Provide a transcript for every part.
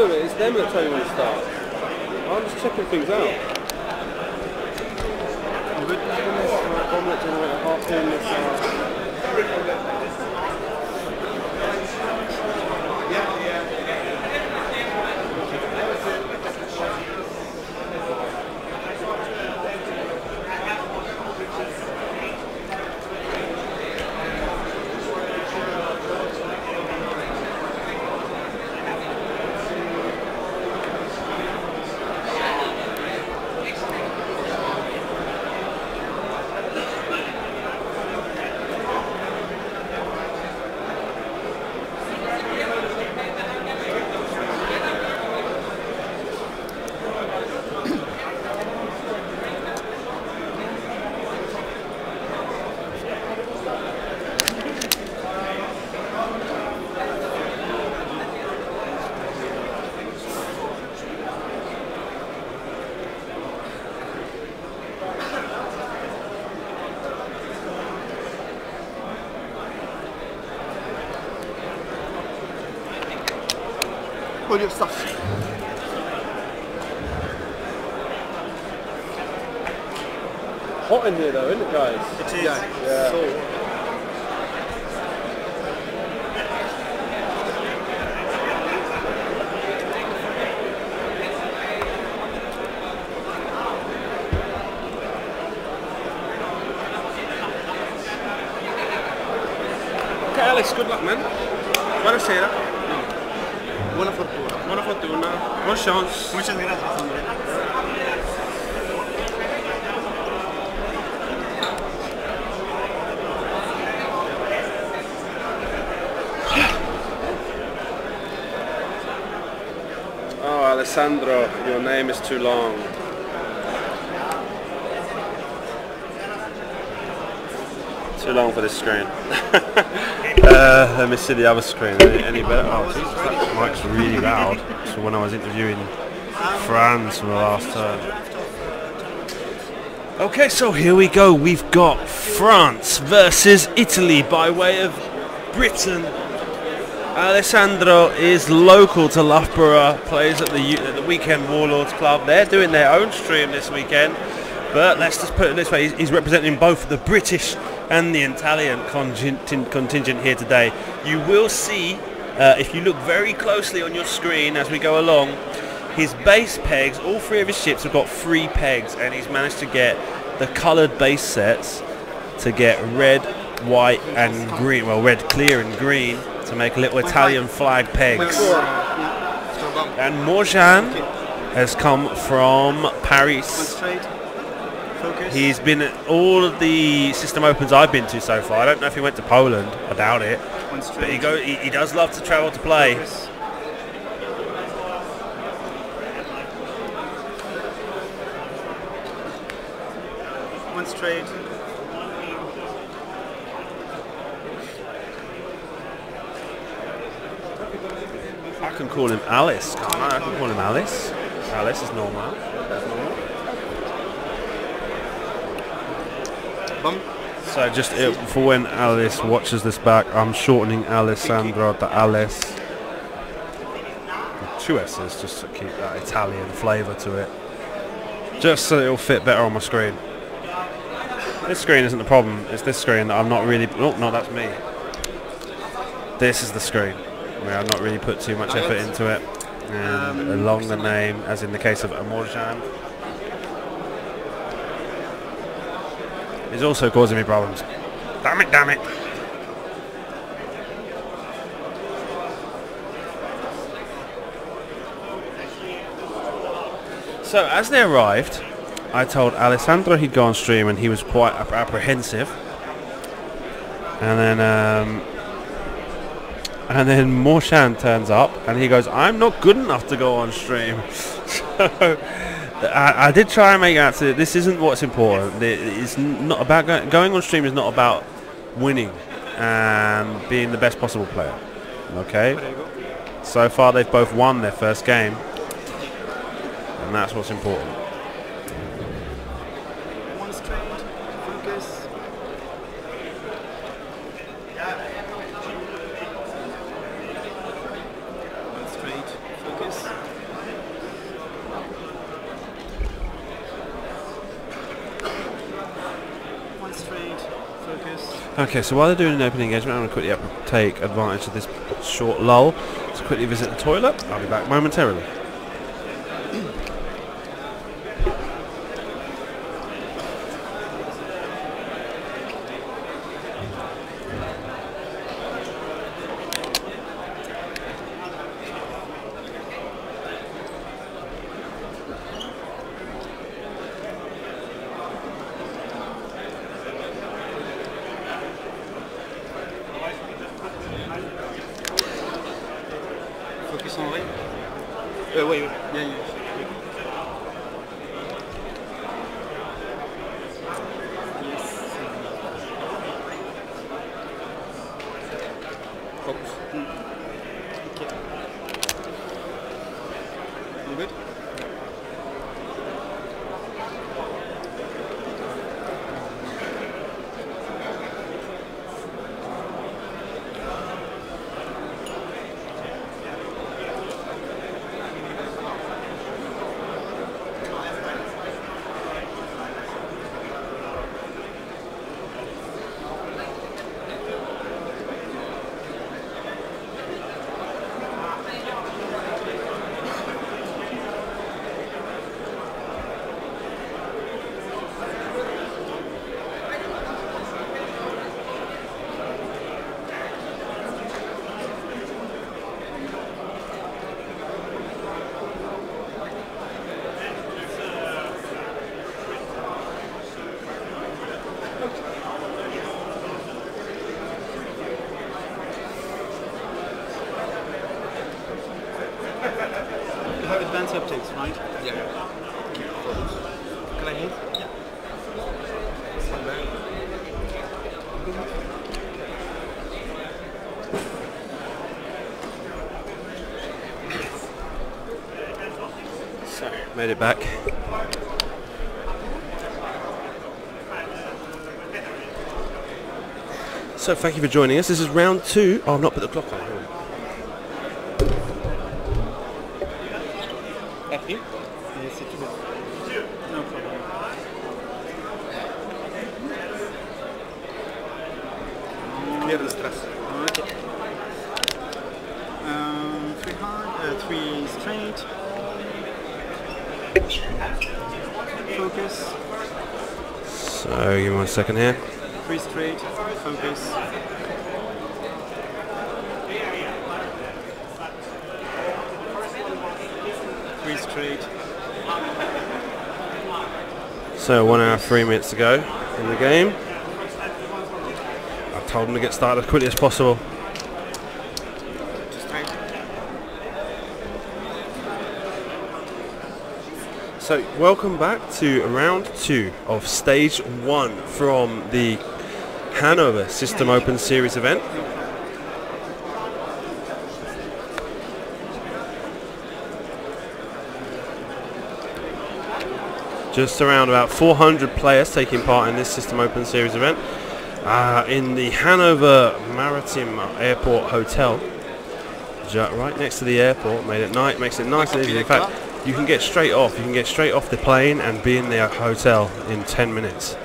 problem. It's them that tell you when to start. I'm just checking things out. All your stuff. Hot in here though, isn't it, guys? It is. Yeah. So, Okay, Alex, good luck, man. Buonasera. buona fortuna. Buona fortuna. Bonne chance. Muchas gracias, hombre. Oh, Alessandro, your name is too long. Too long for this screen. Let me see the other screen. Any better? Oh, Jesus, that mic's really loud. So when I was interviewing France for the last time. Okay, so here we go. We've got France versus Italy by way of Britain. Alessandro is local to Loughborough, plays at the Weekend Warlords Club. They're doing their own stream this weekend, but let's just put it this way, he's representing both the British and the Italian contingent here today. You will see, if you look very closely on your screen as we go along, his base pegs, all three of his ships have got 3 pegs, and he's managed to get the coloured base sets to get red, white and green, well, red clear and green, to make little Italian flag pegs. And Mourjan has come from Paris. He's been at all of the system opens I've been to so far. I don't know if he went to Poland, I doubt it, but he does love to travel to play. One straight. I can call him Alice, can't I? I can call him Alice. Alice is normal. That's normal. So just for when Alice watches this back, I'm shortening Alessandro to Alice. 2 S's just to keep that Italian flavour to it. Just so it'll fit better on my screen. This screen isn't the problem, it's this screen that I'm not really... Oh, no, that's me. This is the screen where I've not really put too much effort into it. And along the name, as in the case of Mourjan, is also causing me problems. Damn it, damn it. So as they arrived, I told Alessandro he'd go on stream and he was quite apprehensive. And then Mourjan turns up and he goes, I'm not good enough to go on stream. So I did try and make out to this isn't what's important. It's not about going on stream is not about winning and being the best possible player. Okay. So far they've both won their first game, and that's what's important. One straight. Focus. One straight. Focus. Okay, so while they're doing an open engagement, I'm going to quickly take advantage of this short lull to quickly visit the toilet. I'll be back momentarily. Focus en vrai. Oui, oui. Yeah, yeah. Yes. Focus. Okay. All good? You have advanced optics, right? Yeah. Can I hit? Yeah. Stand back. So, made it back. So, thank you for joining us. This is round 2. Oh, I've not put the clock on. Happy? Yes, it's good. No problem. Clear the stress. Okay. 3 hard, 3 straight. Focus. So, give me 1 second here. 3 straight. Focus. Straight. So 1 hour 3 minutes to go in the game. I've told them to get started as quickly as possible. Straight. So welcome back to round 2 of stage 1 from the Hannover System Open Series event. Just around about 400 players taking part in this System Open Series event in the Hannover Maritime Airport Hotel, right next to the airport. Made it night, makes it nice and easy. In fact, you can get straight off. You can get straight off the plane and be in the hotel in 10 minutes.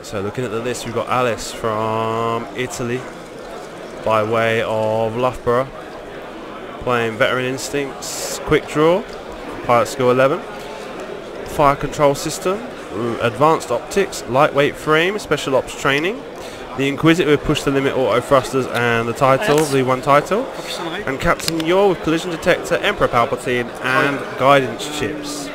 So looking at the list, we've got Alice from Italy by way of Loughborough, playing Veteran Instincts, Quick Draw, Pilot Skill 11, Fire Control System, Advanced Optics, Lightweight Frame, Special Ops Training, the Inquisitor with Push the Limit Auto Thrusters and the title, the one title, and Captain Yor with Collision Detector, Emperor Palpatine and Guidance Chips.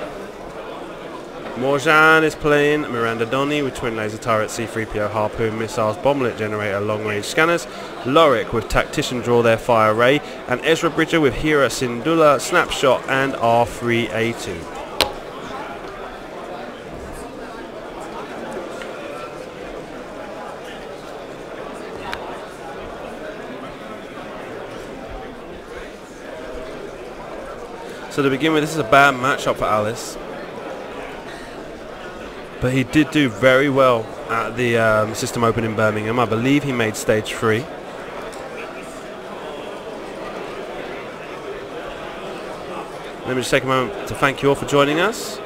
Mourjan is playing Miranda Donny with Twin Laser Turret, C-3PO Harpoon Missiles, Bomblet Generator, Long Range Scanners, Lorik with Tactician Draw Their Fire Ray, and Ezra Bridger with Hera Syndulla, Snapshot and R3A2. So to begin with, this is a bad matchup for Alice. But he did do very well at the System Open in Birmingham. I believe he made stage 3. Let me just take a moment to thank you all for joining us.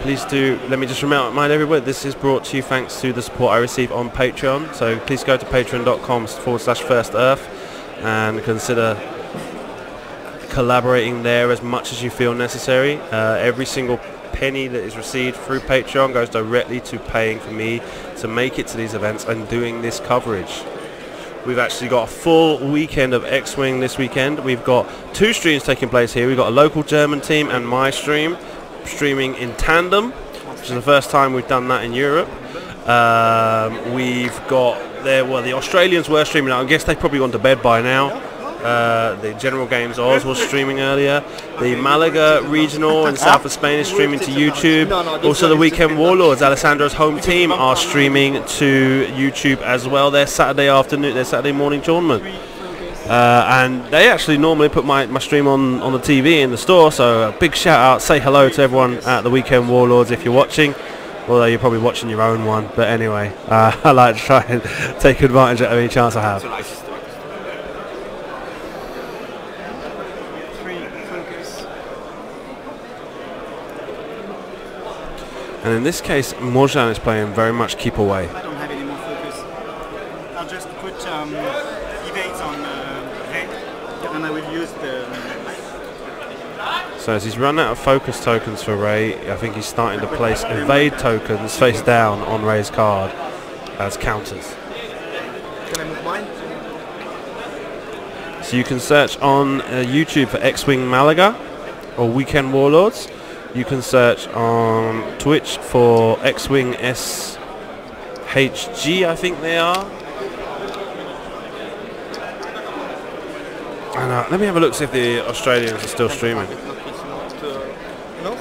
please do let me just remind everyone this is brought to you thanks to the support I receive on Patreon. So please go to patreon.com/firstearth and consider collaborating there as much as you feel necessary. Every single penny that is received through Patreon goes directly to paying for me to make it to these events and doing this coverage. We've actually got a full weekend of X-Wing this weekend. We've got 2 streams taking place here. We've got a local German team and my stream streaming in tandem, which is the first time we've done that in Europe. We've got the Australians were streaming. I guess they've probably gone to bed by now. The General Games Oz was streaming earlier. The Malaga Regional in south of Spain is streaming to YouTube. Also the Weekend Warlords, Alessandro's home team, are streaming to YouTube as well. Their Saturday morning tournament. And they actually normally put my stream on the TV in the store, so a big shout out, say hello to everyone at the Weekend Warlords if you're watching. Although you're probably watching your own one, but anyway, I like to try and take advantage of any chance I have. And in this case, Mourjan is playing very much keep away. I don't have any more focus. I'll just put evades on red, and I will use the... So as he's run out of focus tokens for Ray, I think he's starting to place evade tokens face down on Ray's card as counters. Can I move mine? So you can search on YouTube for X-Wing Malaga or Weekend Warlords. You can search on Twitch for X-Wing SHG, I think they are. And let me have a look, see if the Australians are still streaming. No?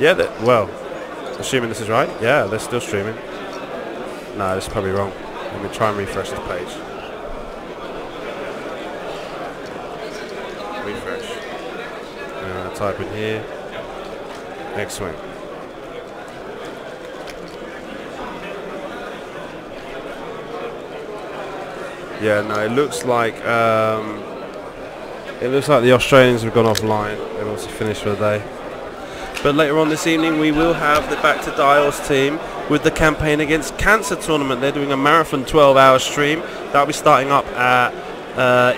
Yeah, well, assuming this is right. Yeah, they're still streaming. No, this is probably wrong. Let me try and refresh this page. Refresh. Type in here. X-Wing. Yeah, no, it looks like the Australians have gone offline. They've also finished for the day. But later on this evening, we will have the Back to Dials team with the Campaign Against Cancer tournament. They're doing a marathon 12-hour stream. That'll be starting up at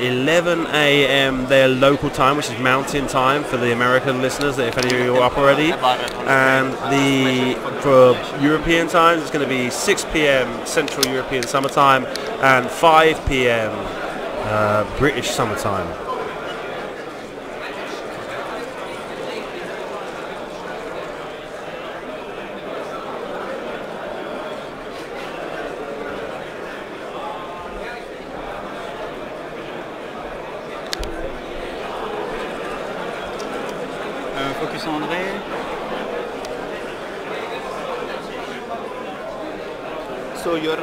11 a.m. their local time, which is mountain time for the American listeners, if any of you are up already. And for European times, it's going to be 6 p.m. Central European summertime and 5 p.m. British summertime. Focus on red. So your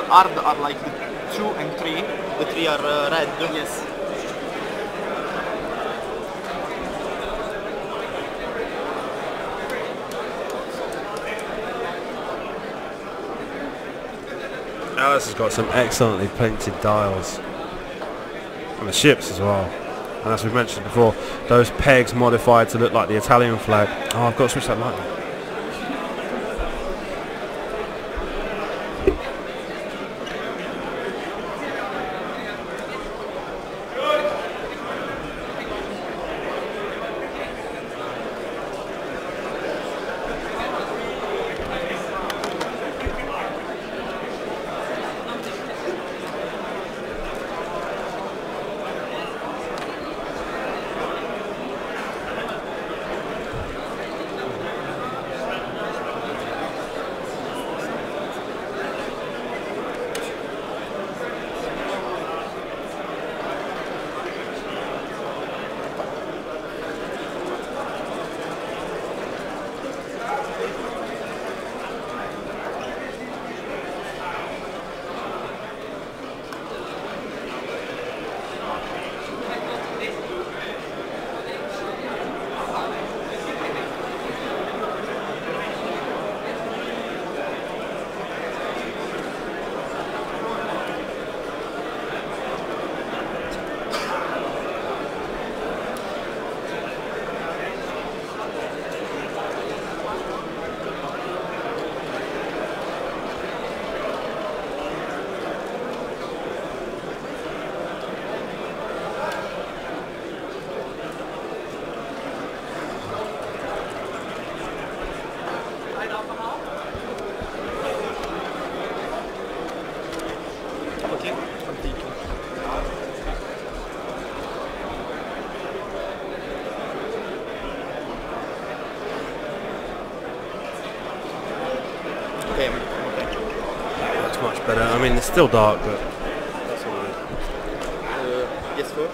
hard are like the 2 and 3. The 3 are red. Yes. Alice has got some excellently painted dials. And the ships as well. And as we mentioned before, those pegs modified to look like the Italian flag. Oh, I've got to switch that light on. still dark, but that's all it is. Yes, 4.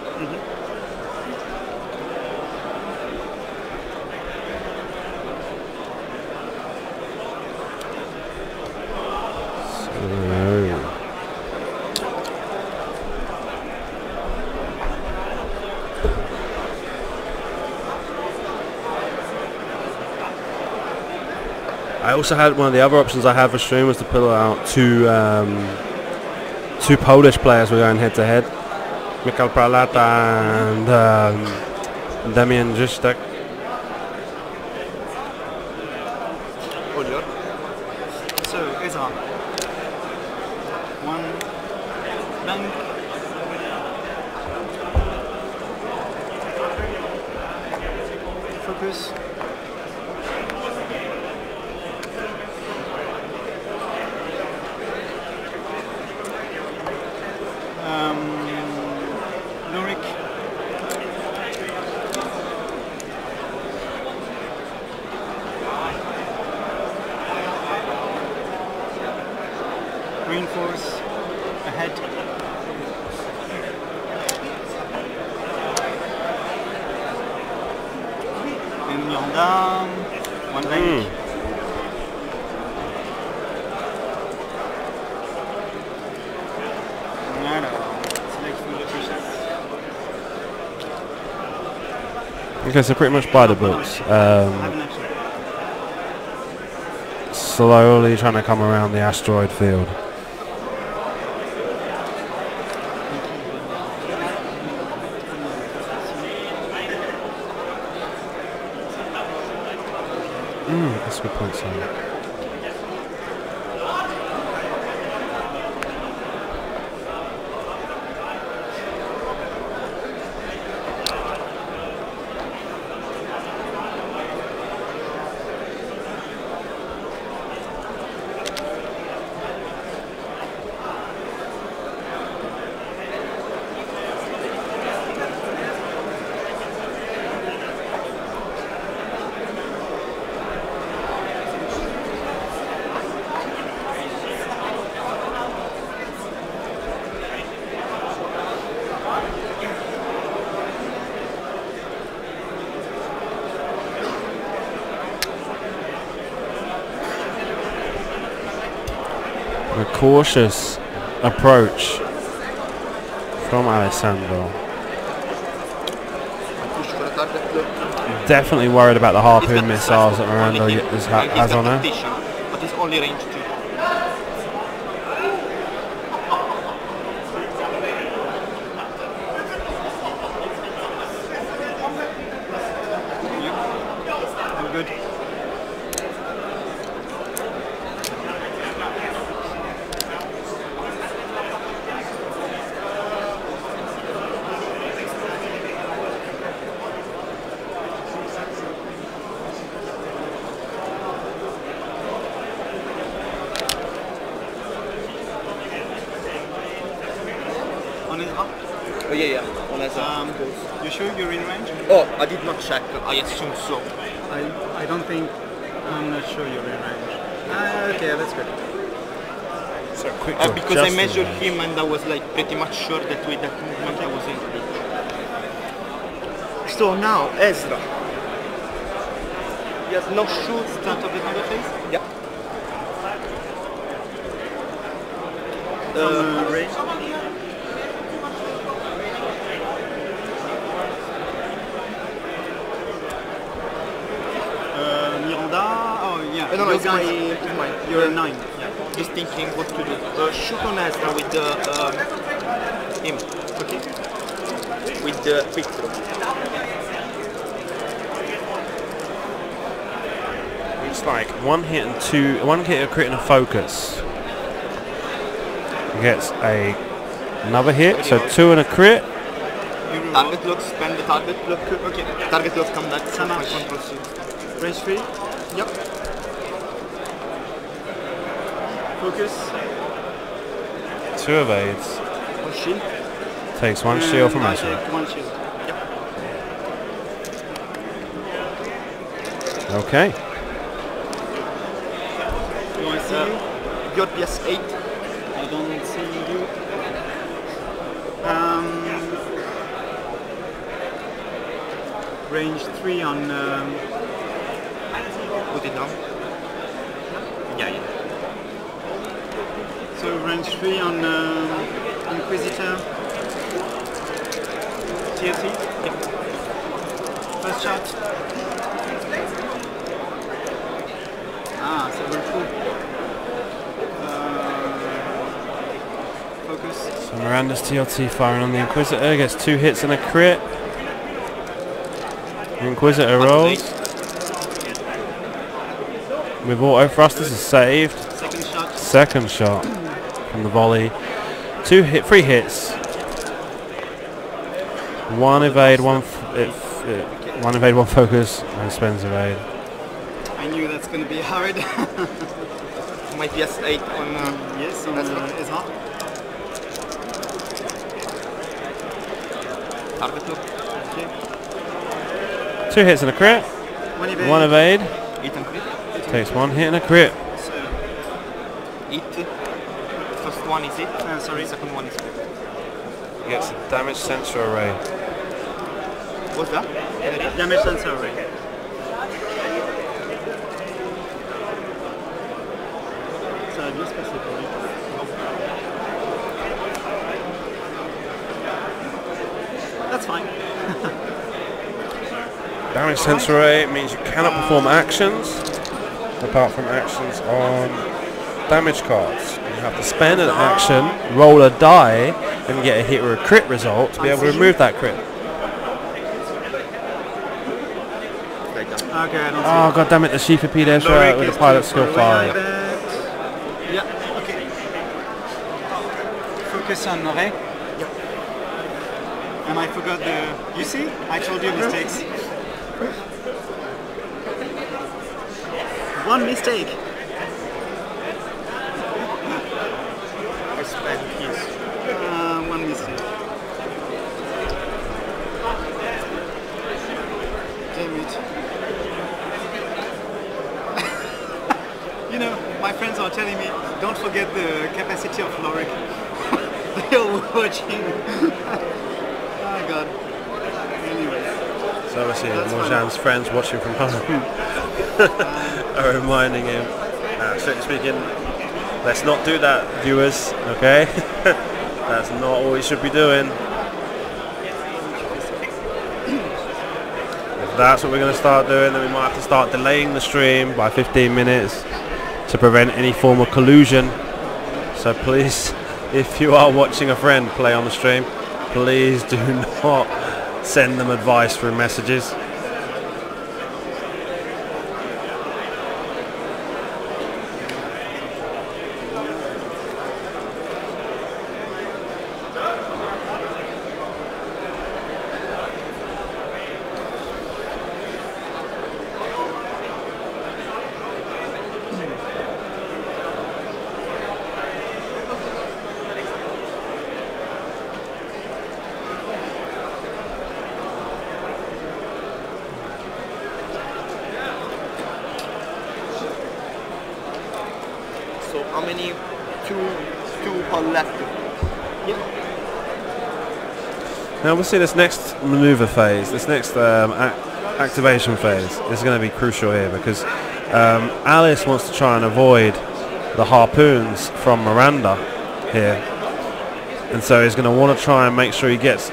I also had one of the other options I had for stream was to pull out two Polish players were going head to head, Michał Pralata and Damian Zizek. So, Ezra. One blank. Focus. Lyric. Reinforce ahead. And Miranda, one bank. Okay, so pretty much by the books. Slowly trying to come around the asteroid field. That's a good point, Simon. A cautious approach from Alessandro. Definitely worried about the harpoon missiles that Miranda has on her. But it's only range 2. I'm good. Oh yeah, on Ezra, of course. You sure you're in range? Oh, I did not check. I assume so. I don't think. I'm not sure you're in range. Okay, that's good. So quick because I measured him and I was like pretty much sure that with that movement I was in range. So now Ezra. He has no shoot. Start of the counter phase? Yeah. Range? Miranda? Oh yeah. No, You it's guys- mine. You're 9. He's thinking what to do. Shoot on Ezra with the him. Okay. With the quick throw. It's like one hit and one hit, a crit and a focus. He gets another hit, so 2 and a crit. Target lock, spend the target lock. Okay. Target lock, come back. Ça marche. My control suit. Range 3. Yep. Focus. 2 evades. One shield. Takes 1 shield from I Ezra. take 1 shield. Okay. You want to see? Your PS8. don't see you. Range 3 on. Put it down. Yeah. So range 3 on Inquisitor. TLT. Yeah. First shot. So we're full. Focus. So Miranda's TLT firing on the Inquisitor, gets 2 hits and a crit. The Inquisitor rolls. With auto thrusters is saved. Second shot. Second shot from the volley. 3 hits. 1 evade, 1 evade, 1 focus, and spends evade. I knew that's going to be hard. My PS8 on. Yes, on is hot. Target look. Okay. 2 hits and a crit. 1 evade. 1 evade. Eat and crit. Takes 1 hit and a crit. So, Eat. First one is it. sorry. Second one is crit. Gets a damage sensor array. What's that? Damage sensor array. Ça va bien se passer pour lui. That's fine. Damage sensor array means you cannot perform actions apart from actions on damage cards. You have to spend an action, roll a die, and get a hit or a crit result to be able to remove that crit. Like that. Okay, I don't see Oh god damn it, the Shifa P there Loric with a is pilot to skill the 5. Yeah, okay. Focus on Ray. Yep. And I forgot the... You see? I told you mistakes. 1 mistake. I spent his. 1 mistake. Damn it. You know, my friends are telling me, don't forget the capacity of Loric. They're watching. Oh god. Anyway. So obviously That's Mourjan's friends watching from home are reminding him, strictly speaking, let's not do that, viewers, okay? That's not what we should be doing. If that's what we're going to start doing, then we might have to start delaying the stream by 15 minutes to prevent any form of collusion. So please, if you are watching a friend play on the stream, please do not send them advice through messages. So how many? Two are left. Yeah. Now we'll see this next maneuver phase, this next activation phase is going to be crucial here because Alice wants to try and avoid the harpoons from Miranda here, and so he's going to want to try and make sure he gets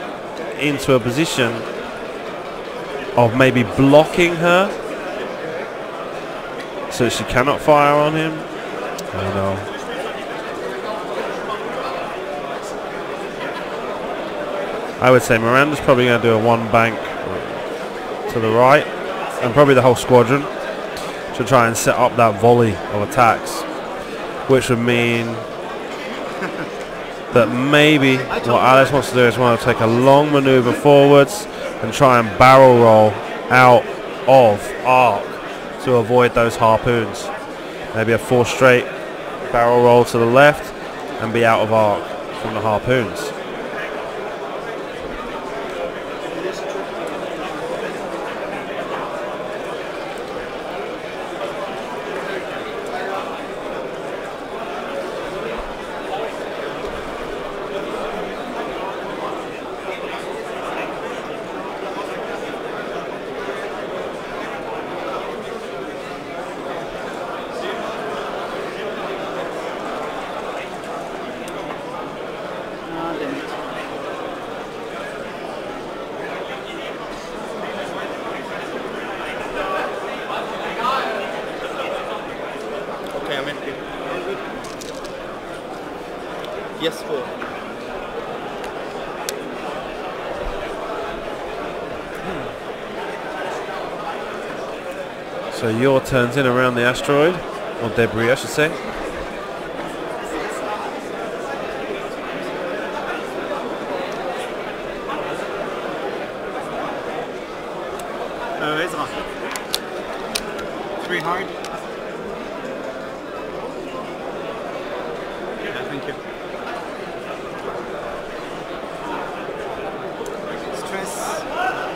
into a position of maybe blocking her so she cannot fire on him. I don't know. I would say Miranda's probably going to do a 1 bank to the right, and probably the whole squadron to try and set up that volley of attacks, which would mean that maybe what Alice wants to do is want to take a long maneuver forwards and try and barrel roll out of arc to avoid those harpoons. Maybe a 4 straight barrel roll to the left and be out of arc from the harpoons. 4. So your turns in around the asteroid, or debris I should say. Ezra. 3 hard. Yeah, thank you. Stress,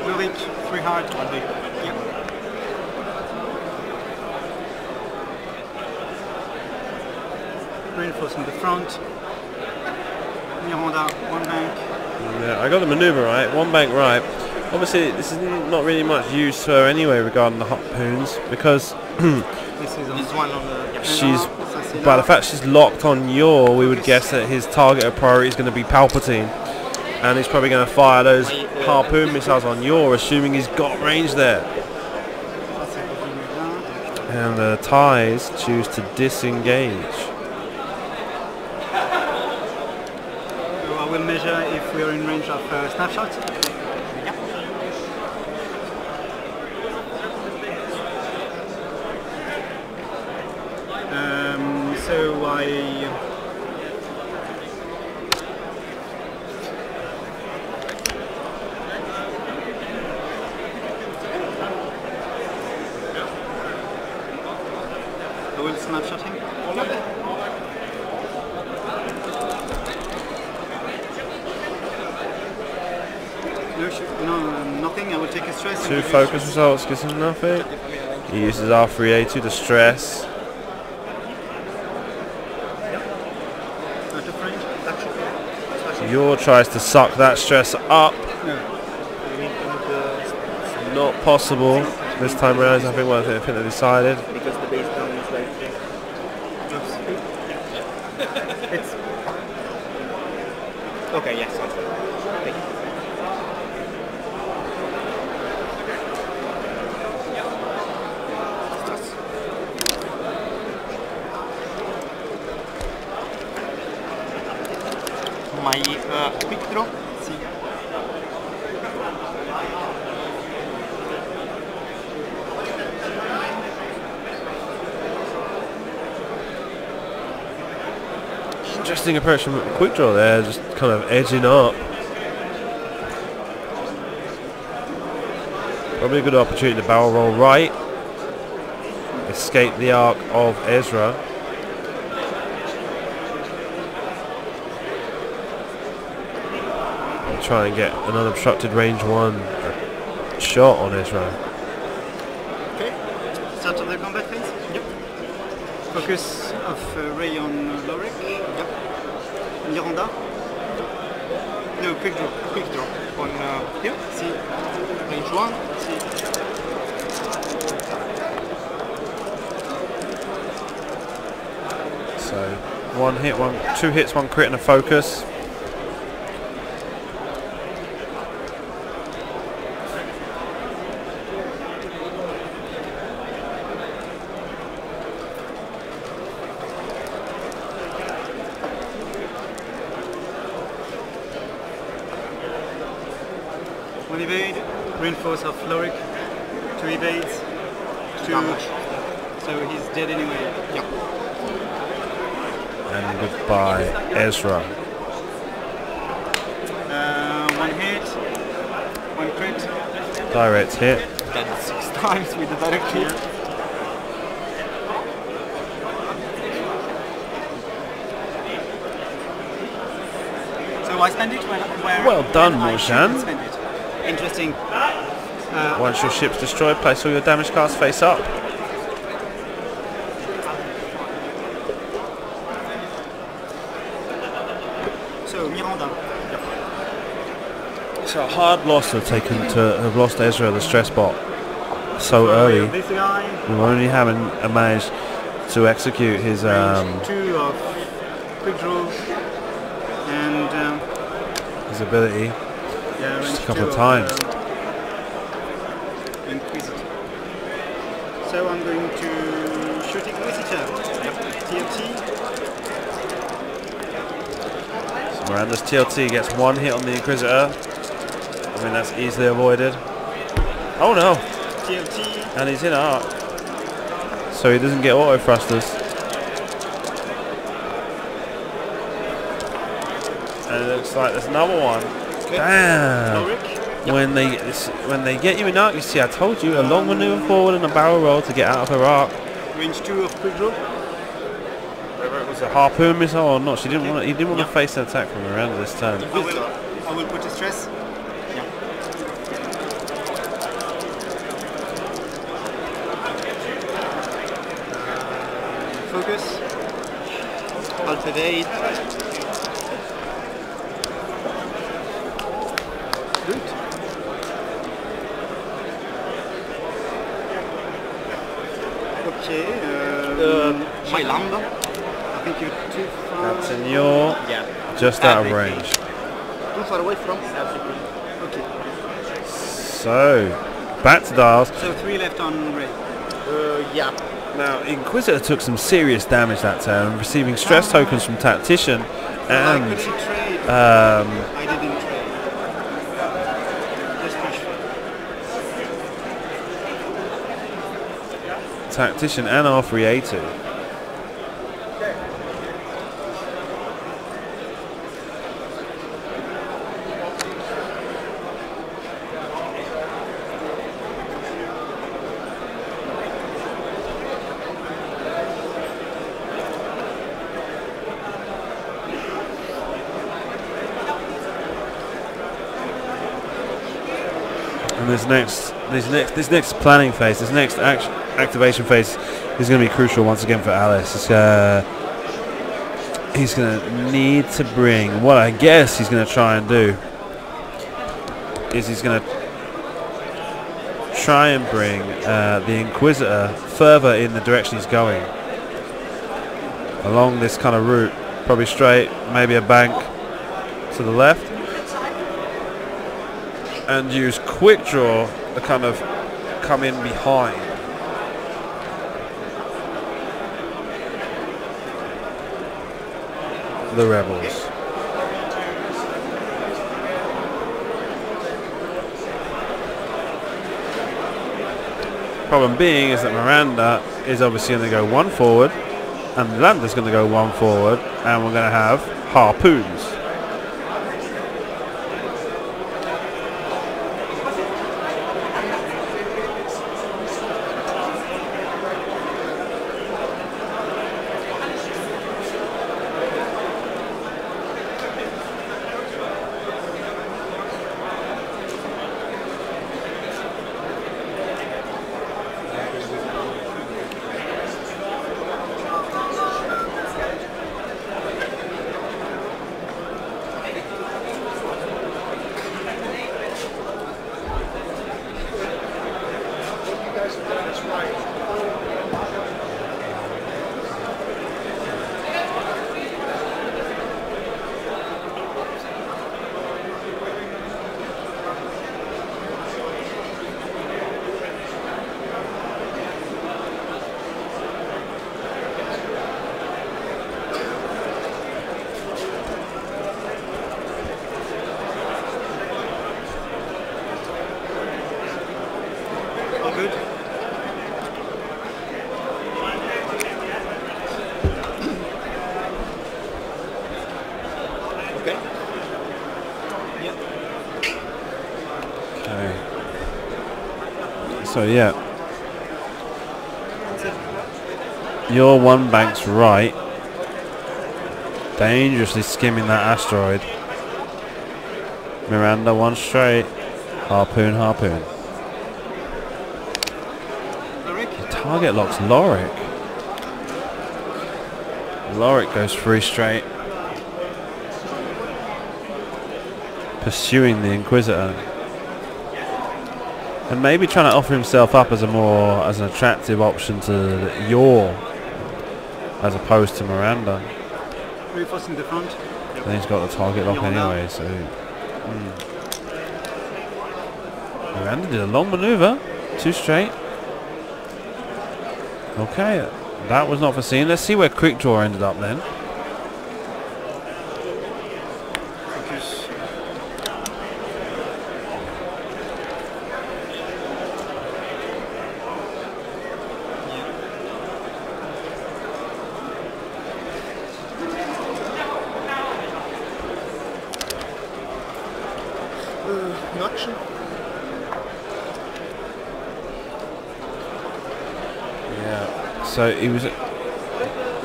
Lurik, 3 hard. Yeah. Reinforce in the front. Miranda, 1 bank. Yeah, I got the maneuver right, 1 bank right. Obviously, this is not really much use to her anyway regarding the harpoons because This is on This one on the... she's, by the fact she's locked on Yor, we would guess that his target of priority is going to be Palpatine, and he's probably going to fire those harpoon missiles on Yor, assuming he's got range there. And the Thais choose to disengage. So I will measure if we are in range of snapshot. So I will snapshot him. No, nothing. I will take a stress. 2 focus results gives him nothing. He uses R3A2 to stress. Out of range. Yor tries to suck that stress up. Not possible this time around. I think what I think they decided. Because the base down is like... It's... Okay, yes, sounds good. Thank you. My quick draw. Interesting approach from quick draw there, just kind of edging up. Probably a good opportunity to barrel roll right. Escape the arc of Ezra. And try and get an unobstructed range 1 shot on Ezra. Okay. Start of the combat phase. Yep. Focus of ray on Lorik. Yep. Miranda. No, quick draw. Quick draw on Here. See. range 1. See. So 1 hit, 2 hits, 1 crit and a focus. One evade, reinforce of Lorik, 2 evades, 2, so he's dead anyway. Yeah. And goodbye, Ezra. 1 hit, 1 crit. Direct hit. Dead 6 times with the direct hit. So I spend it where Well done, I Mourjan. shouldn't spend it. Interesting. Once your ship's destroyed, place all your damage cards face up. So Miranda. It's a hard loss to have lost Ezra the stress bot so early. This guy. We only haven't managed to execute his Range 2 of quick draw and his ability yeah, just a range couple 2 of times. Inquisitor. So I'm going to shoot Inquisitor. TFT. Miranda's TLT gets one hit on the Inquisitor. I mean, that's easily avoided. Oh no! TLT. And he's in arc. So he doesn't get auto thrusters. And it looks like there's another one. Okay. Damn! Lorik. When they get you in arc, you see, I told you, a long maneuver forward and a barrel roll to get out of her arc. Range 2 of quick draw. Whether it was a harpoon missile or not, she didn't want. He didn't want to face an attack from Miranda this turn. I will put a stress. Yeah. Focus. Alternate. Good. Okay. My lambda. I think you're too far. That's in your. Yeah. Just out of range. Too far away from. Okay. So, back to dials. So 3 left on Ray. Yeah. Now, Inquisitor took some serious damage that turn, receiving stress tokens from Tactician, I and couldn't trade. I didn't trade. Just push. Tactician and R3A2. And this next planning phase, this next activation phase is going to be crucial once again for Alice. He's going to need to bring, what I guess he's going to try and do is he's going to try and bring the Inquisitor further in the direction he's going. Along this kind of route, probably straight, maybe a bank to the left. And use quick draw to kind of come in behind. The rebels. Problem being is that Miranda is obviously going to go one forward, and Landa's going to go one forward, and we're going to have harpoons. So yeah, your one bank's right, dangerously skimming that asteroid. Miranda one straight, harpoon, harpoon. The target locks Lorik. Lorik goes 3 straight, pursuing the Inquisitor. And maybe trying to offer himself up as an attractive option to Yor, as opposed to Miranda. Reinforcing the front. Yep. Then he's got the target lock anyway, so. Miranda did a long maneuver, 2 straight. Okay, that was not foreseen. Let's see where quick draw ended up then. notch. Yeah. So he was.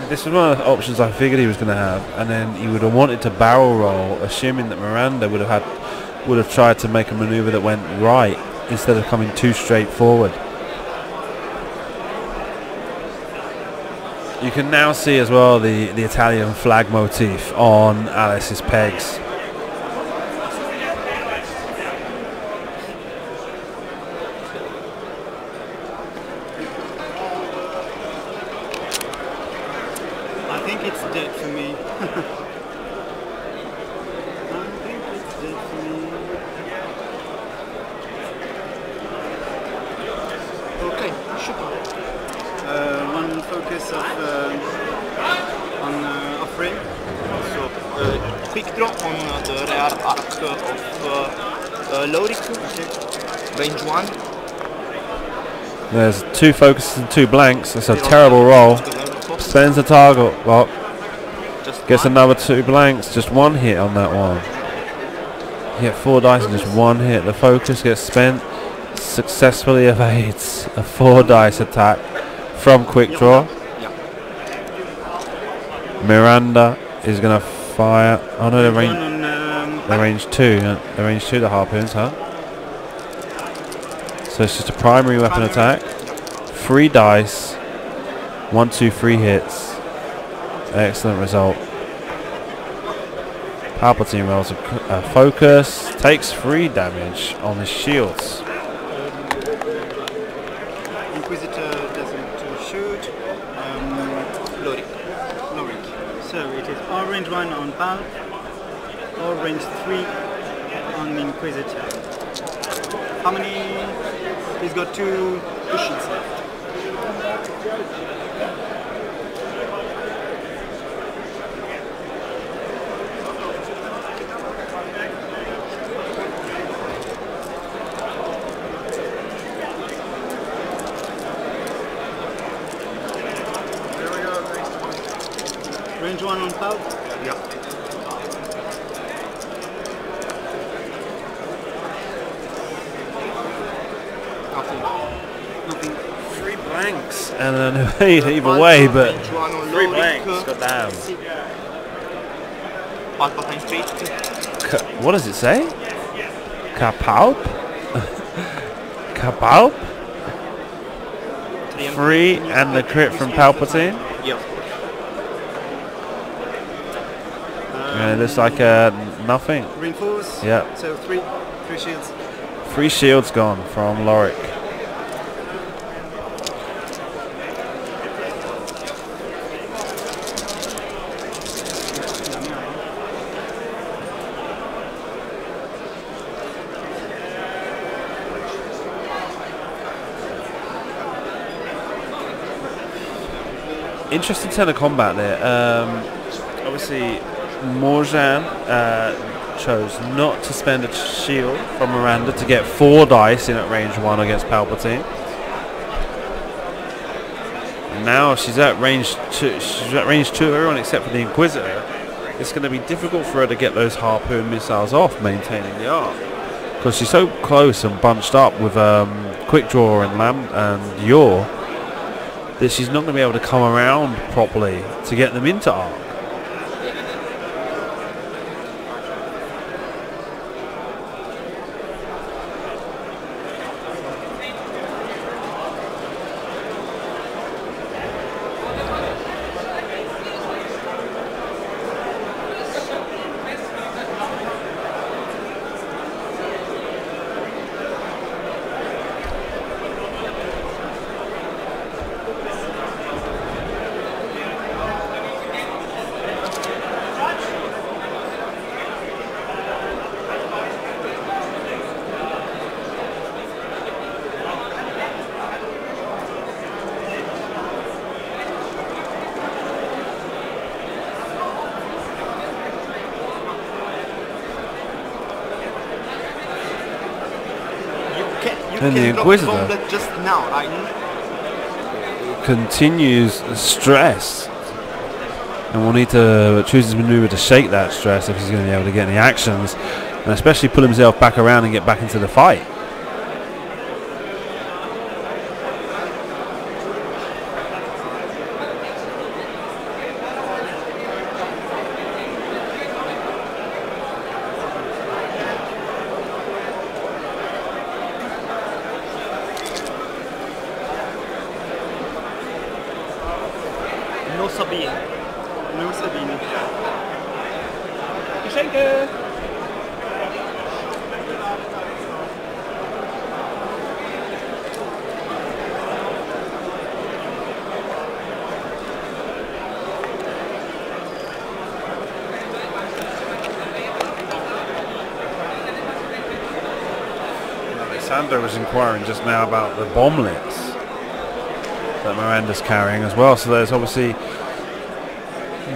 This was one of the options I figured he was going to have, and then he would have wanted to barrel roll, assuming that Miranda would have tried to make a maneuver that went right instead of coming too straight forward. You can now see as well the Italian flag motif on Alice's pegs. I think it's dead for me. I think it's dead for me. Okay, super. One focus on frame. So quick draw on the rear arc of Lorik, range 1. There's 2 focuses and 2 blanks. That's a terrible roll. Spends the target block. Gets another 2 blanks. Just 1 hit on that one. You get 4 dice and just 1 hit. The focus gets spent. Successfully evades a 4 dice attack from quick draw. Miranda is going to fire. Oh no, they're range 2. They're range 2, the harpoons, huh? So it's just a primary weapon attack. 3 dice. 1, 2, 3 hits. Excellent result. Palpatine rolls a focus. Takes 3 damage on his shields. Inquisitor doesn't shoot. Lorik. So it is or range 1 on Pal, or range 3 on Inquisitor. How many? He's got 2 sheets left. Range 1 on Pal? Yeah. Nothing. 3 blanks and an evade either way, but 3 blanks. Goddamn. Palpatine straight. What does it say? Kapalp? Kapalp? 3 and the crit from Palpatine. Yeah. It looks like nothing. Reinforce? Yeah. So 3 shields. 3 shields gone from Lorik. Interesting turn of combat there. Obviously, Mourjan chose not to spend a shield from Miranda to get 4 dice in at range 1 against Palpatine. And now she's at range 2. She's at range 2 of everyone except for the Inquisitor. It's going to be difficult for her to get those harpoon missiles off, maintaining the arc, because she's so close and bunched up with quick draw and Yor that she's not going to be able to come around properly to get them into arc. And the Inquisitor just now, right? continues stress, and will need to choose his maneuver to shake that stress if he's going to be able to get any actions. and especially pull himself back around and get back into the fight. No Sabine. No Sabine. Geschenke! Alessandro was inquiring just now about the bomblets that Miranda's carrying as well. So there's obviously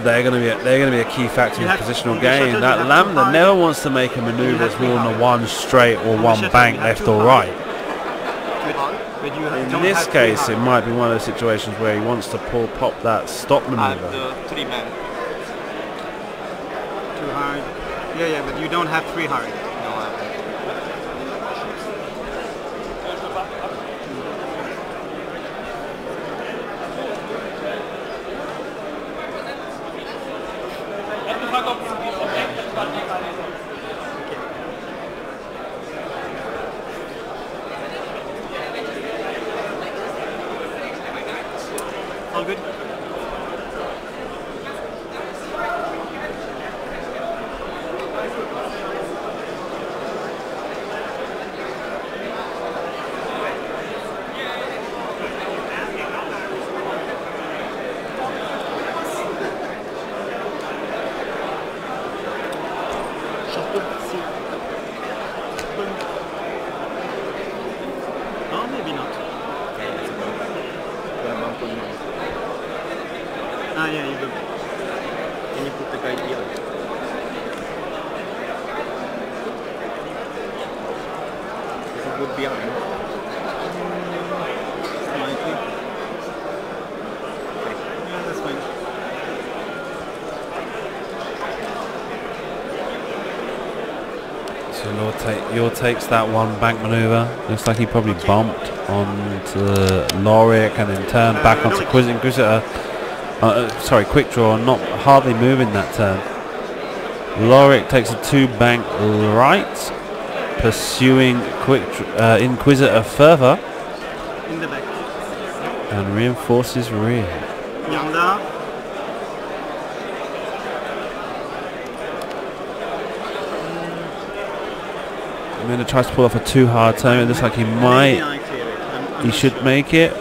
they're going to be a key factor in positional game. That Lambda never wants to make a manoeuvre that's more than a one straight or one bank left or right. In this case, it might be one of those situations where he wants to pop that stop maneuver. The 3 man. Too hard. Yeah, but you don't have 3 hard. All good? Oh, maybe not. Ah, yeah, you do. Can you put the guy here? Is it good behind? Slightly. Yeah, that's fine. So Lord takes that one bank maneuver. Looks like he probably bumped onto Lorik and then turned back onto Inquisitor. Sorry, quick draw, not hardly moving that turn. Lorik takes a 2 bank right, pursuing Inquisitor further In the back. and reinforces rear. Yanda. Amanda tries to pull off a 2 hard turn. It looks like he might. I clear it. He should make it,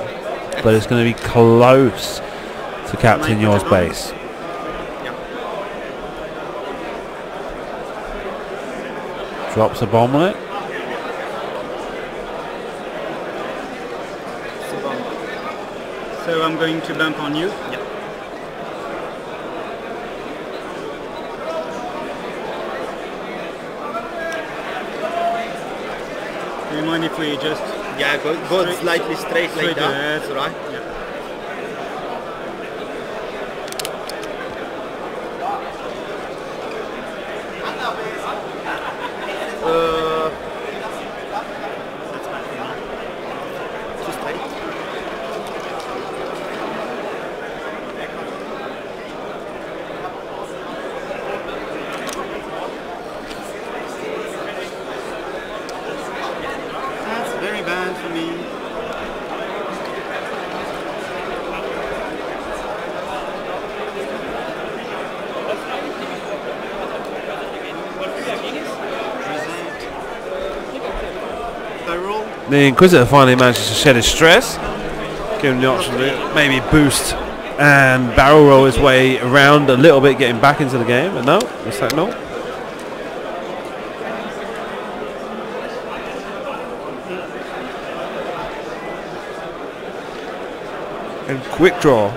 but it's going to be close to Captain Yours base. Drops a bomblet. So I'm going to bump on you. Yeah. Do you mind if we just... Yeah, go slightly straight like that. That's right. Yeah. That's fine for me. Too straight. That's very bad for me. The Inquisitor finally manages to shed his stress, give him the option to maybe boost and barrel roll his way around a little bit, getting back into the game. But no, looks like no. And quick draw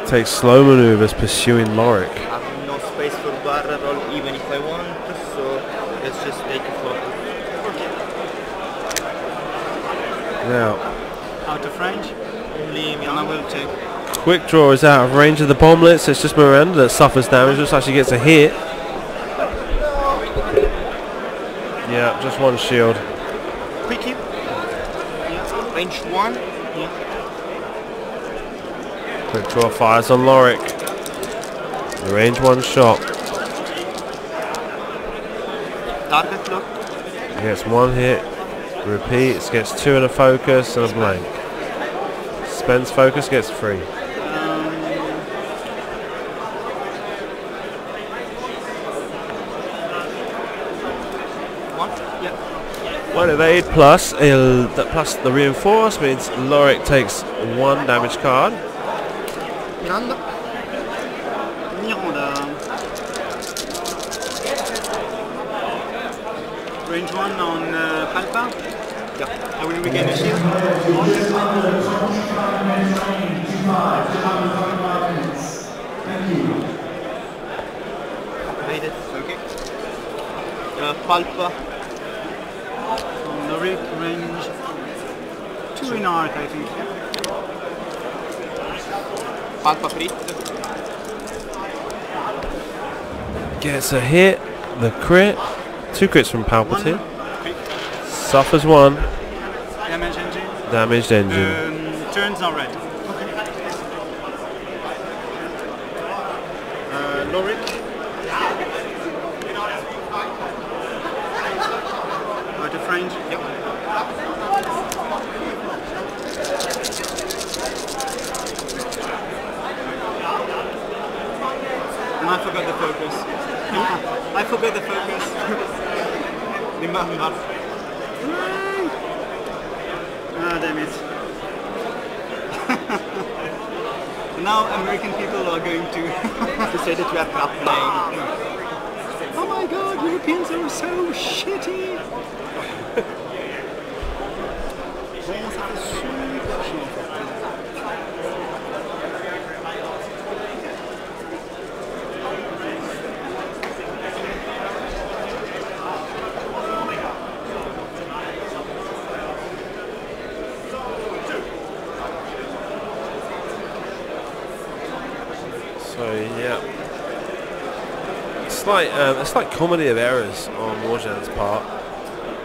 takes slow maneuvers pursuing Lorik. I have no space for barrel roll even if I want, so let's just take a photo. Now, Out of range. Only And I will take. quick draw is out of range of the bomblets. It's just Miranda that suffers damage. Looks like she gets a hit. Yeah, just one shield. Quick hit. Yeah. Range 1. Yeah. Quick draw fires on Lorik. The range 1 shot. Target lock. Gets 1 hit. Repeats. Gets 2 in a focus and a blank. Spends focus. Gets 3. Yeah. 1 evade plus the reinforce means Lorik takes 1 damage card. Miranda. Range 1 on Palpa. Yeah. I will regain a shield. Made it. Okay. Palpa. Lorik range 2 in art, I think. Palpa crit. Gets a hit. The crit. 2 crits from Palpatine. 1 Suffers 1. damage engine. Damaged engine. Turns are red. Okay. Lorik. Out of range. Yep. And I forgot the focus. I forgot the focus. Remember. Ah, damn it. Now American people are going to say that we are crap playing. oh my god, Europeans are so shitty. Comment ça fait super chiant. So yeah, it's like comedy of errors on Mourjan's part,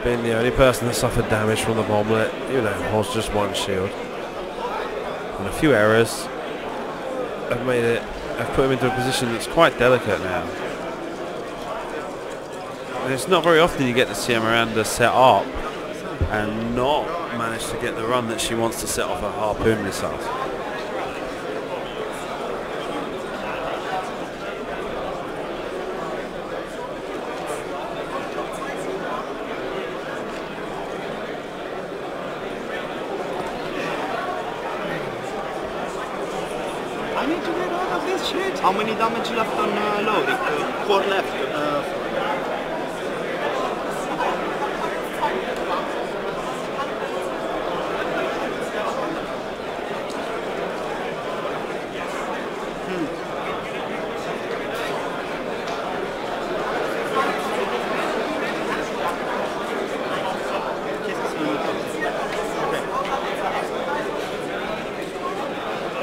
being the only person that suffered damage from the bomblet. You know, holds just 1 shield, and a few errors have put him into a position that's quite delicate now. And it's not very often you get to see Miranda set up and not manage to get the run that she wants to set off her harpoon missiles. I need to get out of this shit. How many damage left on Lorik? 4 left.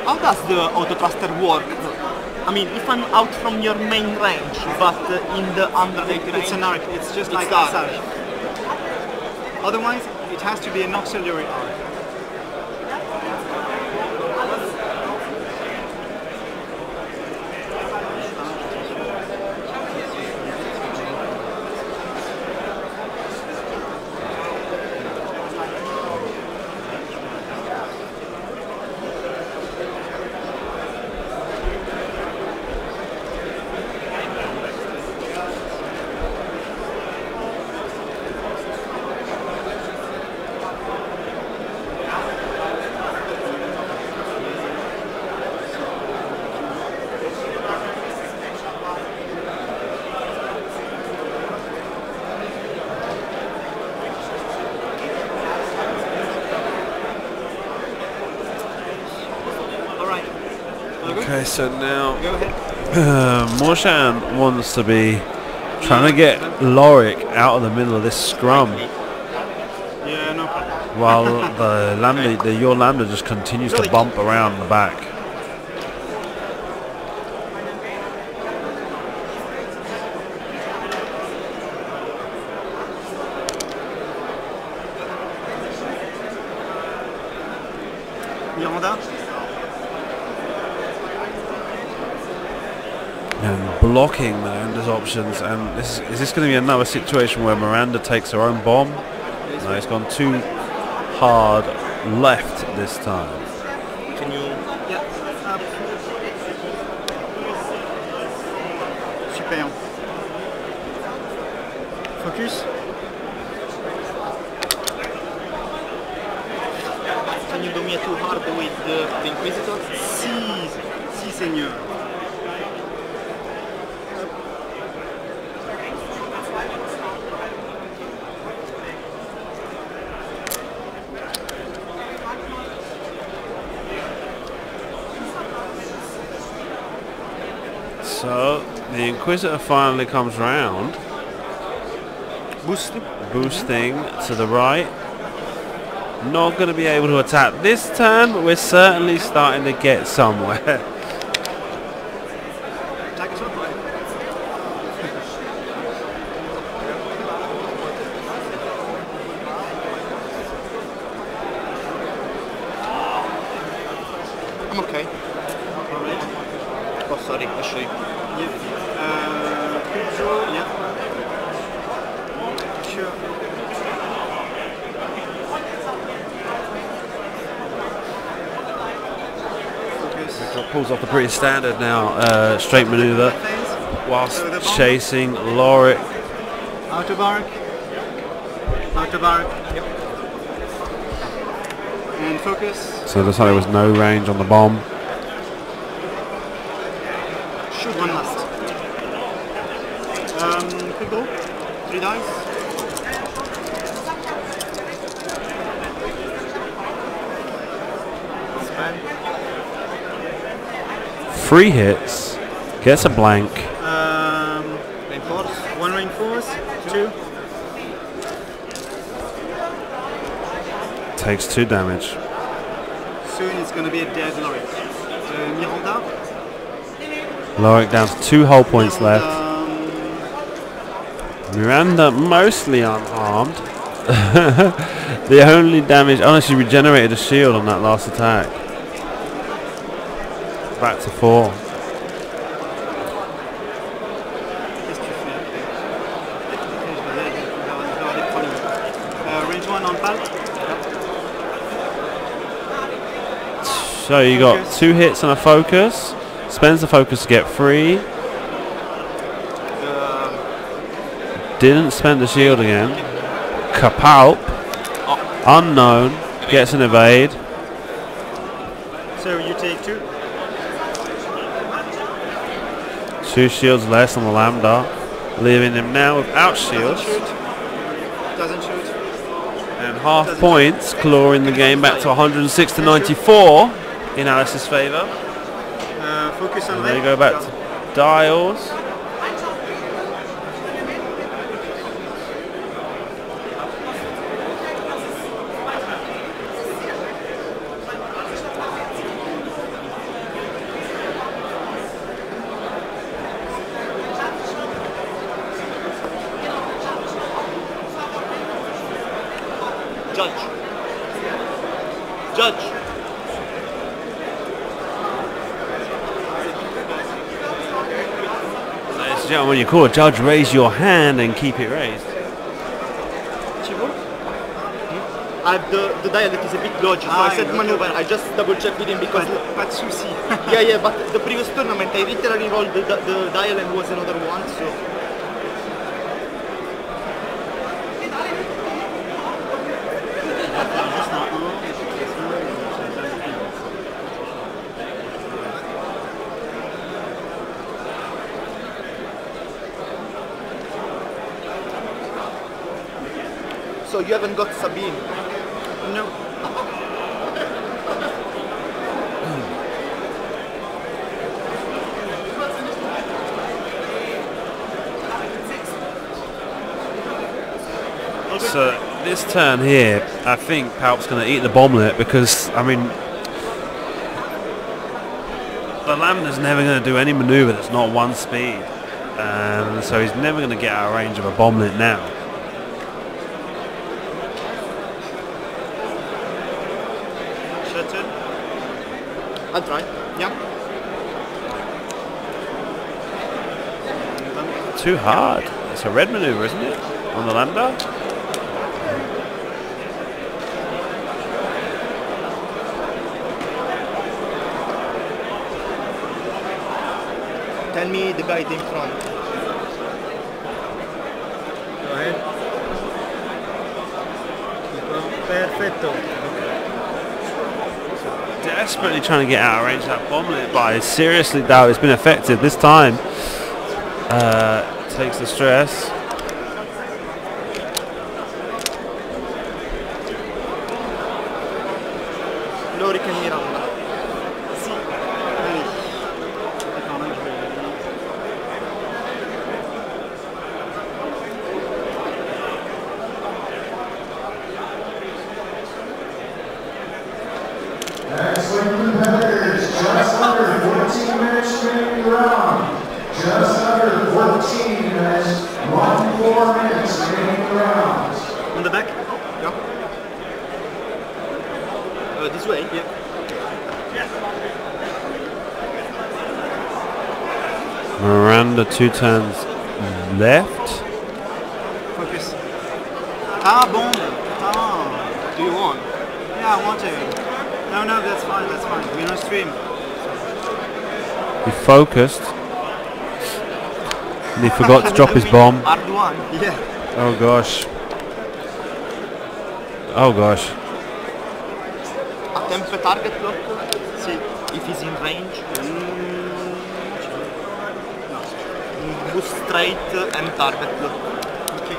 How does the auto thruster work? I mean, if I'm out from your main range, but in the underlay range, It's an arc. It's just like arc. Asar. Otherwise, it has to be an auxiliary arc. Okay, so now Go ahead. Mourjan wants to be trying to get Lorik out of the middle of this scrum, Yeah, no problem. while your Lambda just continues to bump around the back. Miranda. And blocking Miranda's options, and is this going to be another situation where Miranda takes her own bomb? No, it's gone too hard left this time. Can you? Yeah. Up. Super. Focus. Can you do me a too hard with the Inquisitor? Si, Seigneur. So the Inquisitor finally comes round, boosting to the right. Not going to be able to attack this turn, but we're certainly starting to get somewhere. I'm okay. Oh, sorry, I'll show you. Quick draw, yeah. Sure. Pulls off the British standard now, straight maneuver, whilst chasing Lorik. Auto bark. Yep. And focus. So looks like there was no range on the bomb. Shoot one last. Quick go. 3 dice. Spend. 3 hits, gets a blank. Reinforce. 1 reinforce. 2. Takes 2 damage. Soon it's going to be a dead Lorik. Miranda. Lorik down to 2 hull points left. Miranda mostly unharmed. The only damage, she regenerated a shield on that last attack. Back to 4. Range 1 on pal. So you got 2 hits and a focus. Spends the focus to get 3. Didn't spend the shield again. Kapalp, unknown, gets an evade. So you take 2. 2 shields less on the Lambda, leaving him now without shields. Doesn't shoot. And half points, clawing the game back to 106 to 94 in Alice's favour. Focus on And they go back to dials. Judge. Ladies and gentlemen, when you call a judge, raise your hand and keep it raised. I have the dial that is a bit dodgy, so I said maneuver. I just double checked with him because. Pas de souci. yeah, but the previous tournament I literally rolled the dial and was another one, so. So you haven't got Sabine? No. So this turn here, I think Palp's going to eat the bomblet because, the Lambda's never going to do any manoeuvre that's not 1 speed. So he's never going to get out of range of a bomblet now. I'll try. Yeah. Too hard. It's a red maneuver, isn't it? On the lander. Tell me the guy in front. Go ahead. Perfetto. Desperately trying to get out of range of that bomblet, but I seriously doubt it's been effective this time. Takes the stress. Lorik e Miranda. Sì. Excellent competitors, just under 14 minutes remaining round. Just under 14 minutes, 1 4 minutes remaining round. On the back? Yeah. This way? Yeah. Miranda 2 turns left. Focus. Ah, bomb. Ah. Do you want? Yeah, I want to. No, no, that's fine, that's fine. We're on stream. He focused. And he forgot to drop his bomb. Arduan. Yeah. Oh gosh. Oh gosh. Attempt a target block. See. If he's in range. Boost straight and target block. Okay.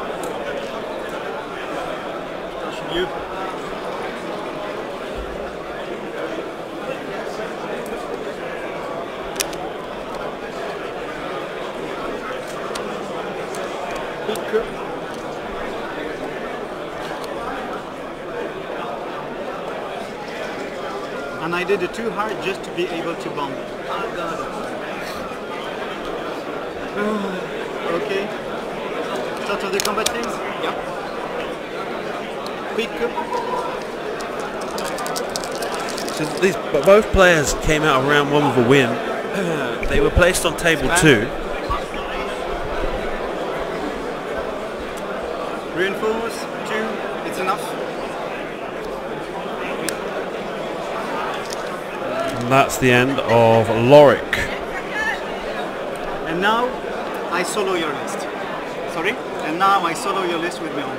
You. And I did it too hard just to be able to bomb. Oh god. Okay. Start of the combat phase? Yeah. Quick. So both players came out of round 1 with a win. They were placed on table 2. Reinforce. 2. It's enough. And that's the end of Lorik. And now I solo your list. Sorry? And now I solo your list with my own.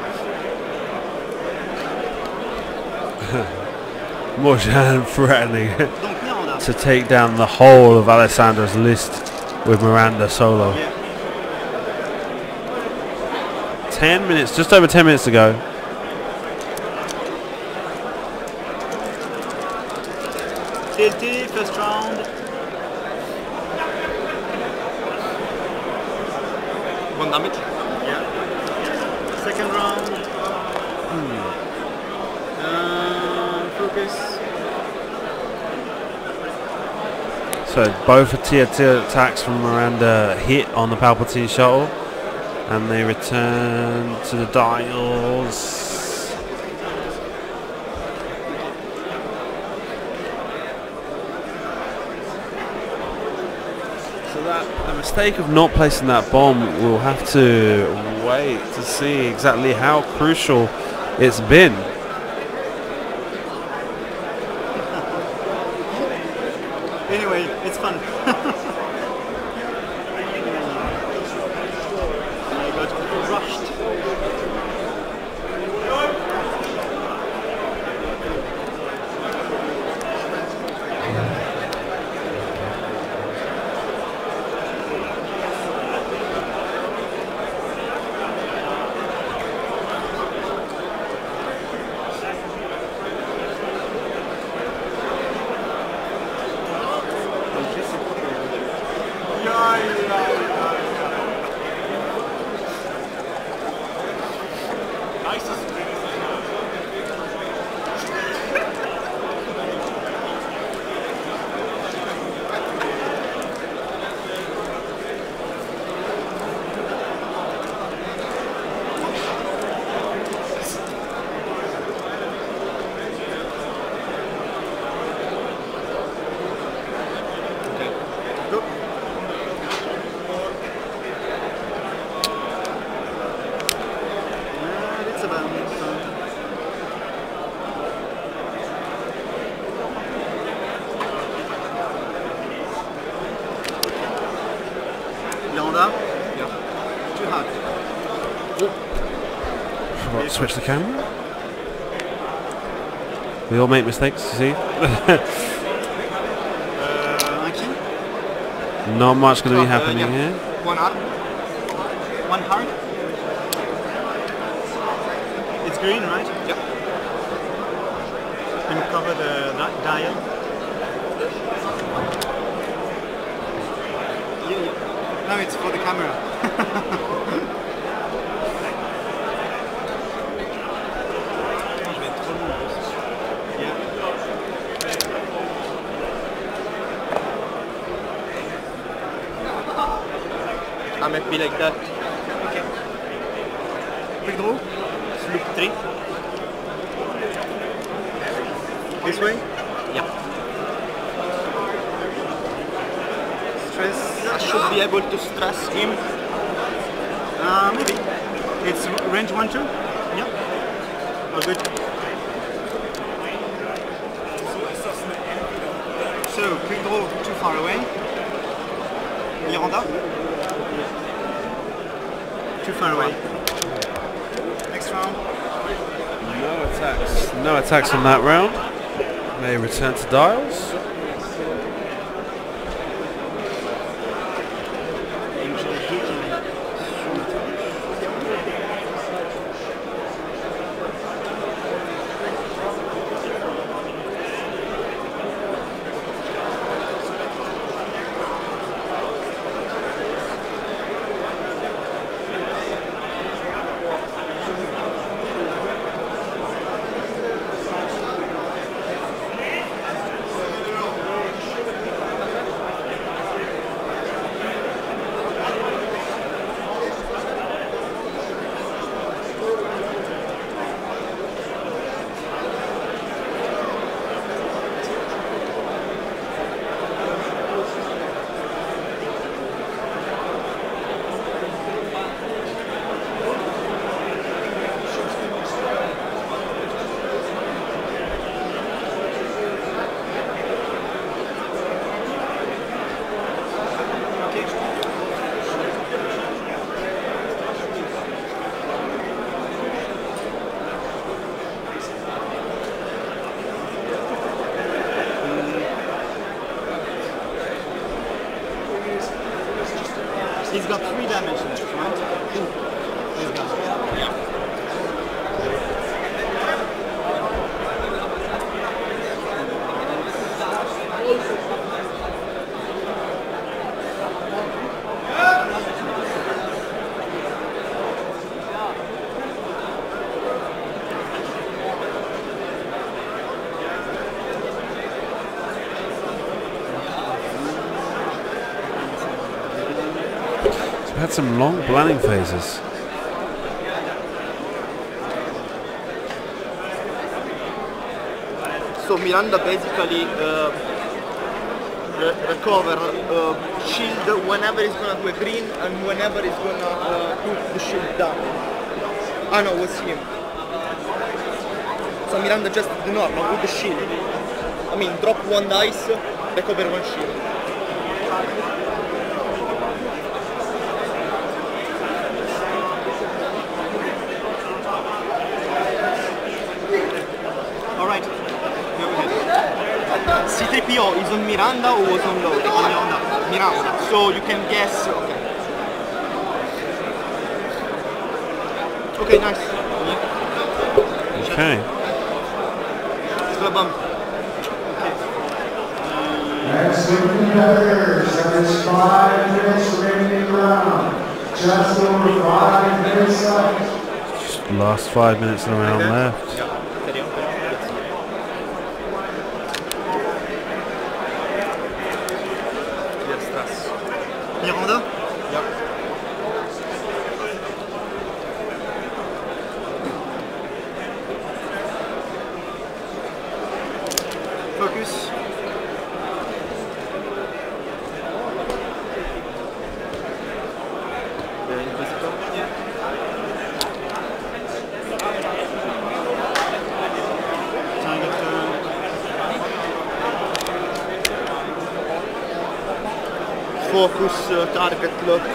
Mourjan threatening Donc Miranda. to take down the whole of Alessandro's list with Miranda solo. Yeah. 10 minutes, just over 10 minutes to go. TLT, first round. One damage. Yeah. Second round. Focus. So both tier 2 attacks from Miranda hit on the Palpatine shuttle, and they return to the dials. So that the mistake of not placing that bomb, we'll have to wait to see exactly how crucial it's been. Anyway, it's fun. I got rushed. forgot to switch the camera. We all make mistakes, you see. Not much going to be happening here. One arm. One heart. It's green, right? Yep. Can you cover the dial? Yeah. No, it's for the camera. I'm happy like that. Okay. Quick draw. Loop 3. This way. Yeah. Stress. I should be able to stress him. Maybe. It's range 1, 2. Yeah. All good. So, quick draw too far away. Miranda. Too far away. Next round. No attacks. No attacks on that round. May return to dials. He's got 3 dimensions, right? He's got. Yeah. Had some long planning phases. So Miranda basically recover shield whenever he's gonna do a green and whenever he's gonna put the shield down. Ah no, it was him. So Miranda just did the normal with the shield. I mean, drop 1 dice, recover 1 shield. Alright, go ahead. C3PO is on Miranda or was on load? On Miranda. Miranda. So you can guess. Okay. Okay, nice. Okay. Slabam. Next with competitors, that is 5 minutes remaining in the round. Just over 5 minutes left. Just last 5 minutes of the round left. Yeah. Carry on. Yes, stress. Miranda? Yeah. Focus. Focus, target lock.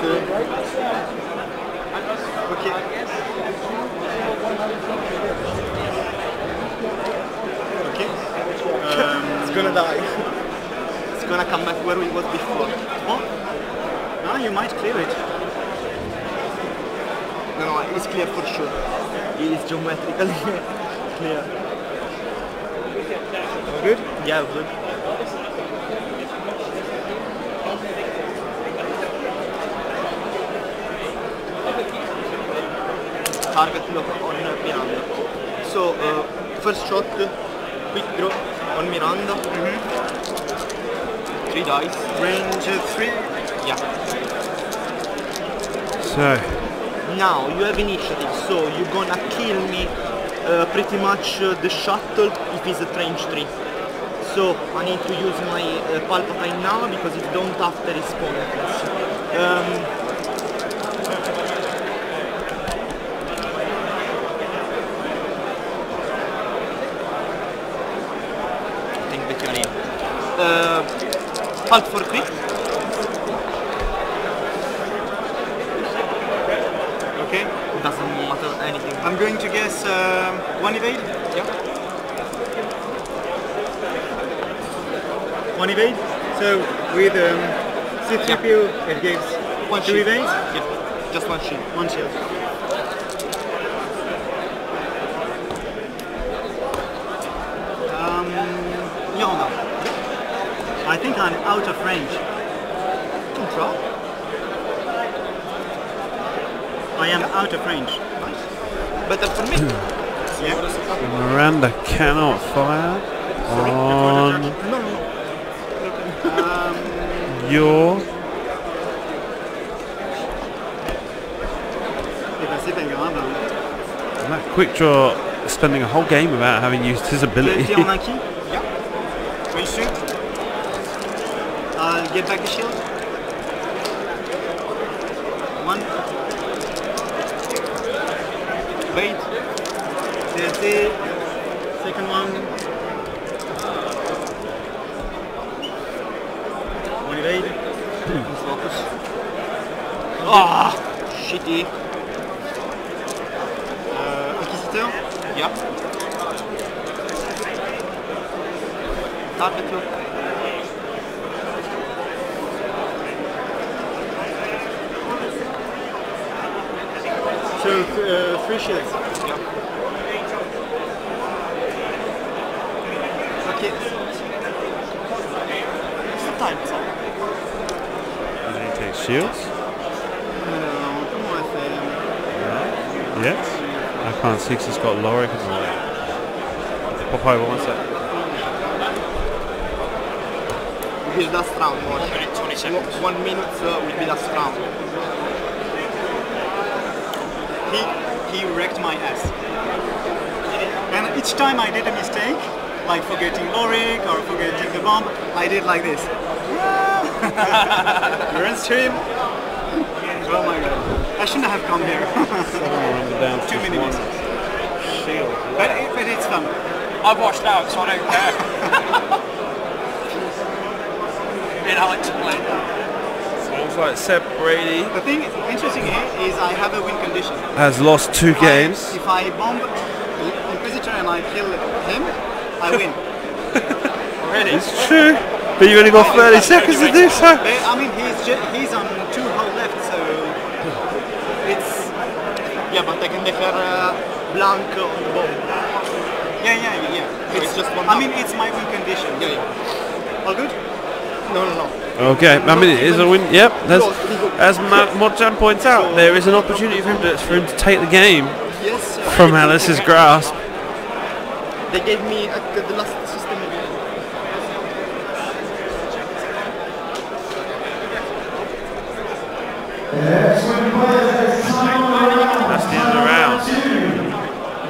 Okay. gonna die. It's gonna come back where we was before. What? No, you might clear it. No, it's clear for sure. It is geometrically clear. All good? Yeah, good. Target lock on Miranda. So, first shot, quick draw on Miranda. 3 dice. Range 3. Yeah. So, Now you have initiative, so you're gonna kill me pretty much the shuttle if it's at range 3. So I need to use my Palpatine now because if don't after it's pointless. I think that you're in. Halt for quick. Okay. Doesn't matter anything. I'm going to guess 1 evade. Yeah. 1 evade. So with C3PO it gives One 2 shield. evades. Yeah. Just one shield. 1 shield. Miranda. I think I'm out of range. Control. I am out of range. Better for me. Yeah. Miranda cannot fire on No. your. And that quick draw, spending a whole game without having used his ability. Clear on Aki. Yeah. Range 2. I'll get back the shield. 1. Wait. There's the second one. 1 evade. Focus. Ah, shitty. Inquisitor. Yeah. Target look. So 3 shields. Yeah. Okay. What's the time? And then he takes shields. Comment on va faire? Yes. I can't see because it's got Lorik and all that. Pop over 1 sec. Will be the last round. 1 minute, 20 seconds. 1 minute will be the last round. He wrecked my ass. And each time I did a mistake, like forgetting Lorik or forgetting the bomb, I did like this. You're in stream. Oh my god. I shouldn't have come here. Too many misses. But it's fun. I've washed out, so I don't care. Me and Alex are playing. Sounds like Seb Brady The thing interesting here is I have a win condition. has lost 2 games. If I bomb Inquisitor and I kill him, I win. Really? It's true. But you've only got 30 seconds to do so. But, I mean, he's on 2 whole left, so it's Yeah, but I can declare blank on the bomb. yeah. It's just one. I mean, it's my win condition. Yeah. All good? No. Okay, I mean it is a win. Yep, as Mourjan points out, there is an opportunity for him to take the game Yes, sir. from Alice's grasp. They gave me the last system again. Excellent play. That's the end of the round.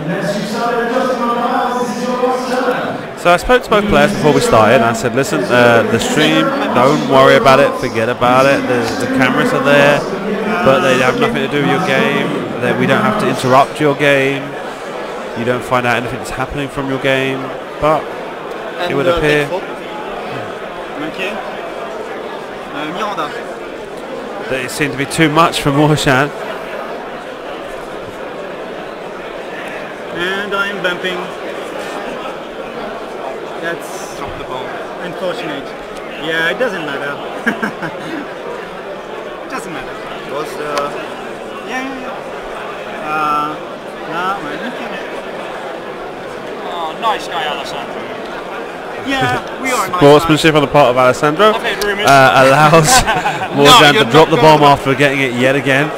Next you started adjusting on miles. This is your last turn. So I spoke to both players before we started and I said, listen, the stream, don't worry about it, forget about it, the cameras are there, but they have nothing to do with your game, that we don't have to interrupt your game, you don't find out anything that's happening from your game, but it would appear Okay. Miranda. that it seemed to be too much for Mourjan. And I'm bumping. That's Drop the ball. unfortunate. Yeah, it doesn't matter. It doesn't matter. It was Yeah. No, man. Oh, nice guy, Alessandro. Yeah, we are nice Sportsmanship on the part of Alessandro I've heard rumours. allows Mourjan you're to drop not the bomb going. after getting it yet again.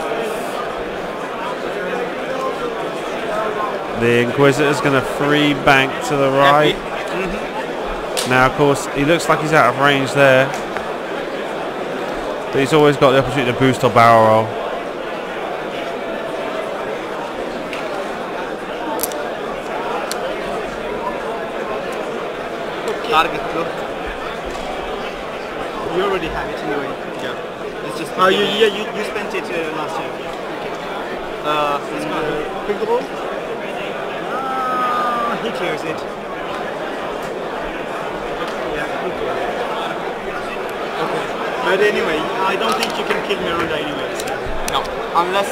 The Inquisitor's going to free bank to the right. Now, of course, he looks like he's out of range there. But he's always got the opportunity to boost or barrel roll. target though. You already have it anyway. Yeah. It's just. Oh, you spent it last year. Let's go. Pick the ball. He clears it. Yeah, he clears it. Okay. But anyway, I don't think you can kill Miranda anyway. So. No. Unless.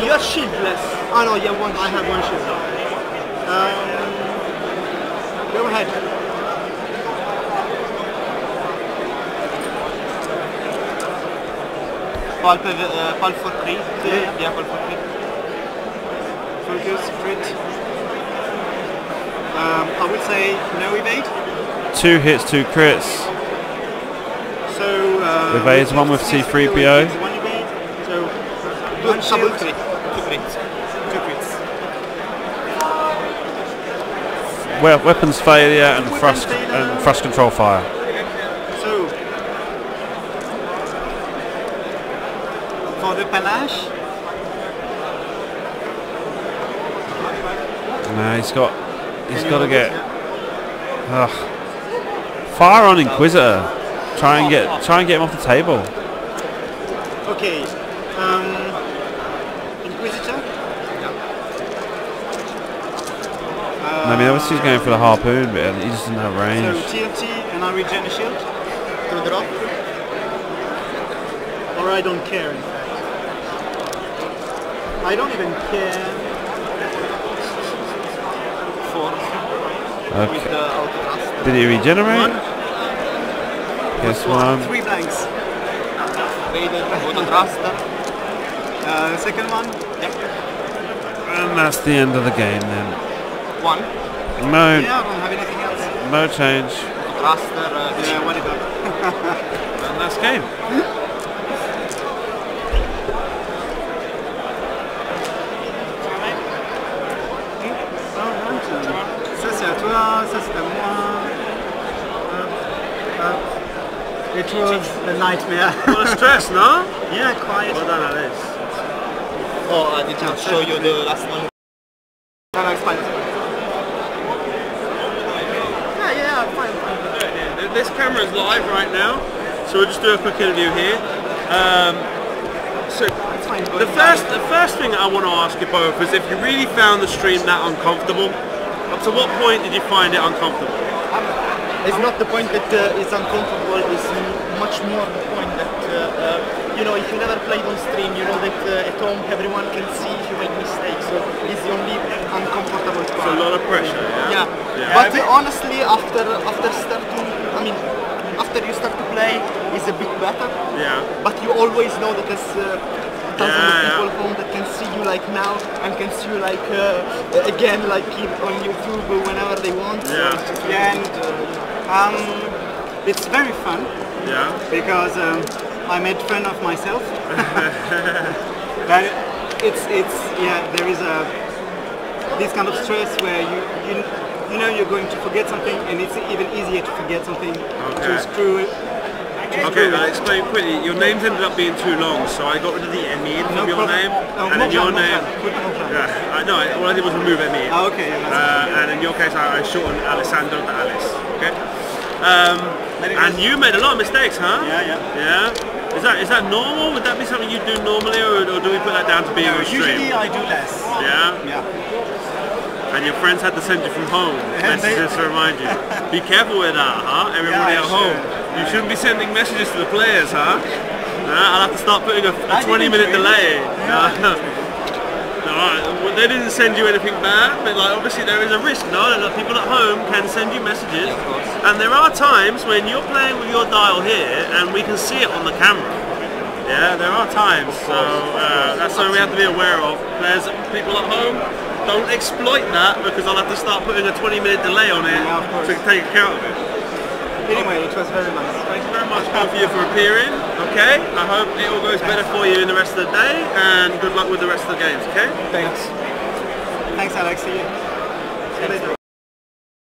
You are shieldless. Oh no, you have one. I have one shield. Go ahead. Pulp for 3. Yeah, pulp for 3. Focus, crit. I would say no evade. 2 hits, 2 crits. So Evades, one with C3PO. One evade. So Double one shield, 3. 2 crits. 2 crits. Weapons failure and Weapons failure. thrust control fire. So for the panache, No, he's got to hold get it? fire on Inquisitor. Try and get him off the table. Okay. Inquisitor. I mean, obviously he's going for the harpoon, but he just doesn't have So range. TLT and I regen a shield. To drop. Or I don't care, in fact. I don't even care. 4. With Okay. the auto thrust. Did he regenerate? One. Yes, one. 3 blanks. Raiden, auto thrust. Second one. And that's the end of the game then. 1. No, Yeah, I don't have anything else. no change. Thruster. Yeah, whatever. And that's game. Ça c'est à toi, ça c'est à moi. It was a nightmare. What a stress, no? Yeah, quite. Well done, Alice. Oh, I didn't show you the last one. No, it's fine. Yeah, fine. This camera is live right now, so we'll just do a quick interview here. So It's fine. the first thing I want to ask you both is if you really found the stream that uncomfortable. Up to what point did you find it uncomfortable? It's not the point that it's uncomfortable, it's much more the point that, you know, if you never played on stream, you know that at home everyone can see if you make mistakes, so it's the only uncomfortable It's a part. lot of pressure, yeah? Yeah. But honestly, after starting, I mean, after you start to play, it's a bit better, Yeah. but you always know that there's thousands of Yeah, people at home that can see you like now and can see you like again like on YouTube whenever they want. So Yeah. it's just Yeah, really and good, it's very fun Yeah. because I made fun of myself. But it's yeah, there is this kind of stress where you know you're going to forget something, and it's even easier to forget something Okay. to screw it. Okay, I'll explain quickly. Your names ended up being too long, so I got rid of the Emir from your problem. name, Oh, and in your Mourjan, name, Mourjan. yeah, I know. All I did was remove Emir, Oh, okay, yeah, that's and in your case, I shortened Alessandro to Alice. Okay. And you made a lot of mistakes, huh? Yeah. Yeah. Is that normal? Would that be something you do normally, or do we put that down to being No, extreme? usually I do less. Yeah. Yeah. And your friends had to send you from home messages to remind you. Be careful with that, huh? Everybody Yeah, at home. sure. You shouldn't be sending messages to the players, huh? I'll have to start putting a I 20-minute didn't delay. really. Yeah. No, Alright, well, they didn't send you anything bad, but like obviously there is a risk, no? That people at home can send you messages, and there are times when you're playing with your dial here, and we can see it on the camera. Yeah, there are times, so that's something we have to be aware of. There's people at home, don't exploit that, because I'll have to start putting a 20-minute delay on it to take account of it. Anyway, it was very nice. Thank you very much, both of you, for appearing. Okay, I hope it all goes better for you in the rest of the day, and good luck with the rest of the games. Okay. Thanks. Thanks, Alex. See you. See you later.